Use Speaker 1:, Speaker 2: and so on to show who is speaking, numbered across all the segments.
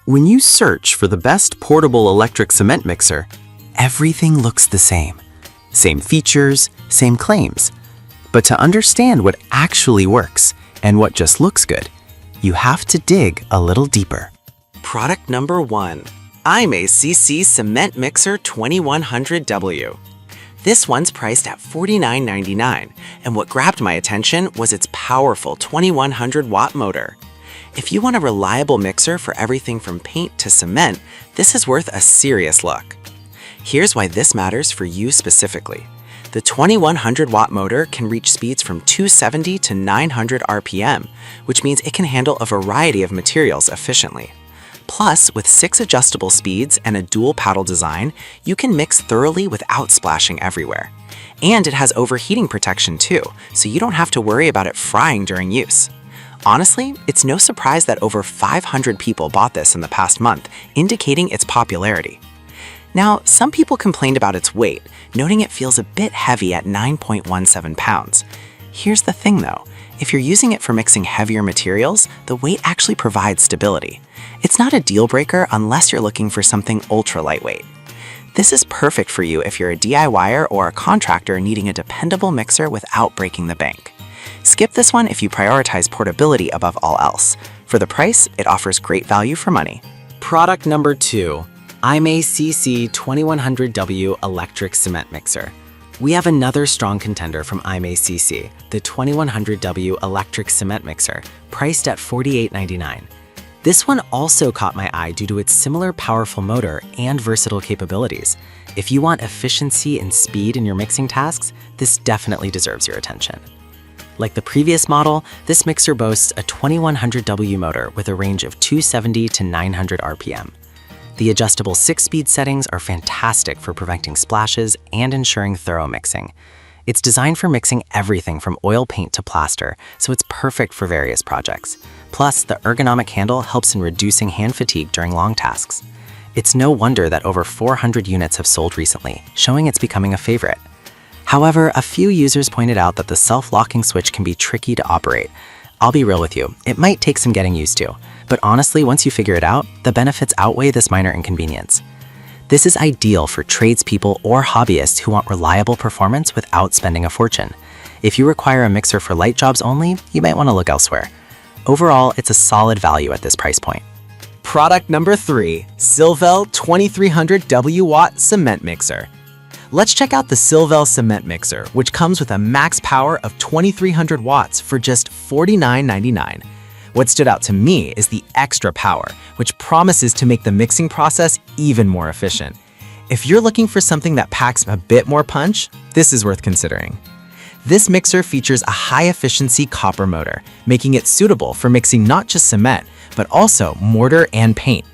Speaker 1: When you search for the best portable electric cement mixer, everything looks the same. Same features, same claims. But to understand what actually works and what just looks good, you have to dig a little deeper.
Speaker 2: Product number 1. IMACC Cement Mixer 2100W. This one's priced at $49.99, and what grabbed my attention was its powerful 2100-watt motor. If you want a reliable mixer for everything from paint to cement, this is worth a serious look. Here's why this matters for you specifically. The 2100-watt motor can reach speeds from 270 to 900 RPM, which means it can handle a variety of materials efficiently. Plus, with 6 adjustable speeds and a dual paddle design, you can mix thoroughly without splashing everywhere. And it has overheating protection too, so you don't have to worry about it frying during use. Honestly, it's no surprise that over 500 people bought this in the past month, indicating its popularity. Now, some people complained about its weight, noting it feels a bit heavy at 9.17 pounds. Here's the thing though, if you're using it for mixing heavier materials, the weight actually provides stability. It's not a deal breaker unless you're looking for something ultra lightweight. This is perfect for you if you're a DIYer or a contractor needing a dependable mixer without breaking the bank. Skip this one if you prioritize portability above all else. For the price, it offers great value for money.
Speaker 1: Product number 2. IMACC 2100W Electric Cement Mixer. We have another strong contender from IMACC, the 2100W Electric Cement Mixer, priced at $48.99. This one also caught my eye due to its similar powerful motor and versatile capabilities. If you want efficiency and speed in your mixing tasks, this definitely deserves your attention. Like the previous model, this mixer boasts a 2100W motor with a range of 270 to 900 RPM. The adjustable 6-speed settings are fantastic for preventing splashes and ensuring thorough mixing. It's designed for mixing everything from oil paint to plaster, so it's perfect for various projects. Plus, the ergonomic handle helps in reducing hand fatigue during long tasks. It's no wonder that over 400 units have sold recently, showing it's becoming a favorite. However, a few users pointed out that the self-locking switch can be tricky to operate. I'll be real with you, it might take some getting used to. But honestly, once you figure it out, the benefits outweigh this minor inconvenience. This is ideal for tradespeople or hobbyists who want reliable performance without spending a fortune. If you require a mixer for light jobs only, you might want to look elsewhere. Overall, it's a solid value at this price point.
Speaker 2: Product number 3. Silvel 2300W Watt Cement Mixer. Let's check out the Silvel Cement Mixer, which comes with a max power of 2300 watts for just $49.99. What stood out to me is the extra power, which promises to make the mixing process even more efficient. If you're looking for something that packs a bit more punch, this is worth considering. This mixer features a high-efficiency copper motor, making it suitable for mixing not just cement, but also mortar and paint.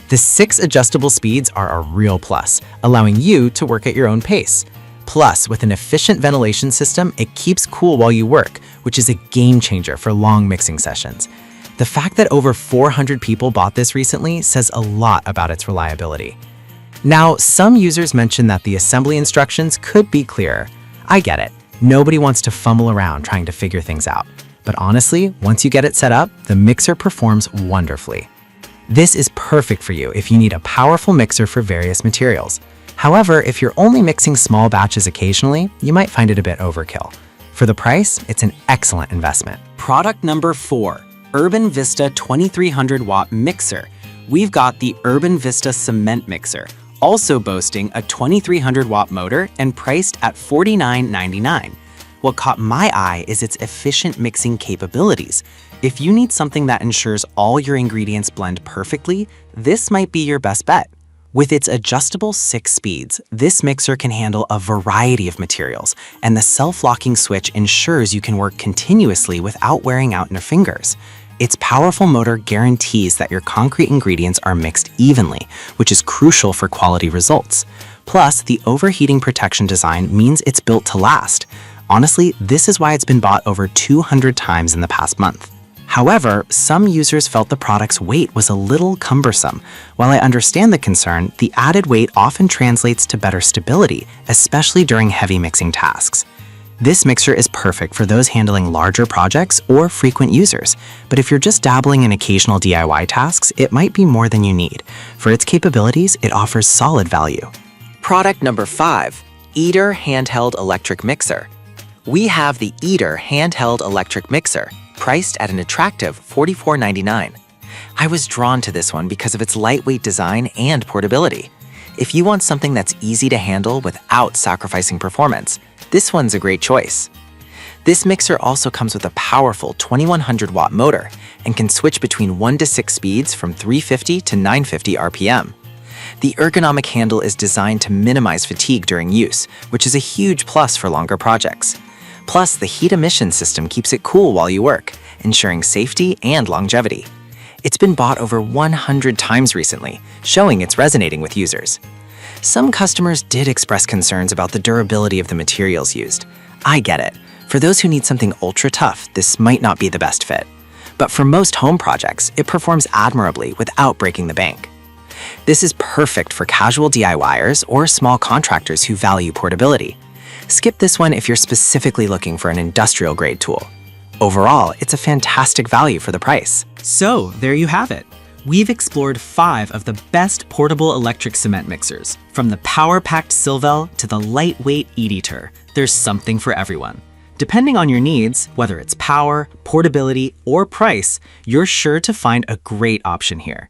Speaker 2: The 6 adjustable speeds are a real plus, allowing you to work at your own pace. Plus, with an efficient ventilation system, it keeps cool while you work, which is a game changer for long mixing sessions. The fact that over 400 people bought this recently says a lot about its reliability. Now, some users mentioned that the assembly instructions could be clearer. I get it. Nobody wants to fumble around trying to figure things out. But honestly, once you get it set up, the mixer performs wonderfully. This is perfect for you if you need a powerful mixer for various materials. However, if you're only mixing small batches occasionally, you might find it a bit overkill. For the price, it's an excellent investment. Product number 4. Urban Vista 2300 Watt Mixer. We've got the Urban Vista Cement Mixer, also boasting a 2300 watt motor and priced at $49.99. What caught my eye is its efficient mixing capabilities. If you need something that ensures all your ingredients blend perfectly, this might be your best bet. With its adjustable 6 speeds, this mixer can handle a variety of materials, and the self-locking switch ensures you can work continuously without wearing out your fingers. Its powerful motor guarantees that your concrete ingredients are mixed evenly, which is crucial for quality results. Plus, the overheating protection design means it's built to last. Honestly, this is why it's been bought over 200 times in the past month. However, some users felt the product's weight was a little cumbersome. While I understand the concern, the added weight often translates to better stability, especially during heavy mixing tasks. This mixer is perfect for those handling larger projects or frequent users, but if you're just dabbling in occasional DIY tasks, it might be more than you need. For its capabilities, it offers solid value.
Speaker 1: Product number 5, Eater Handheld Electric Mixer. We have the Eater Handheld Electric Mixer, priced at an attractive $44.99. I was drawn to this one because of its lightweight design and portability. If you want something that's easy to handle without sacrificing performance, this one's a great choice. This mixer also comes with a powerful 2100-watt motor and can switch between 1 to 6 speeds from 350 to 950 RPM. The ergonomic handle is designed to minimize fatigue during use, which is a huge plus for longer projects. Plus, the heat emission system keeps it cool while you work, ensuring safety and longevity. It's been bought over 100 times recently, showing it's resonating with users. Some customers did express concerns about the durability of the materials used. I get it. For those who need something ultra tough, this might not be the best fit. But for most home projects, it performs admirably without breaking the bank. This is perfect for casual DIYers or small contractors who value portability. Skip this one if you're specifically looking for an industrial-grade tool. Overall, it's a fantastic value for the price.
Speaker 3: So, there you have it. We've explored 5 of the best portable electric cement mixers. From the power-packed Silvel to the lightweight Eater, there's something for everyone. Depending on your needs, whether it's power, portability, or price, you're sure to find a great option here.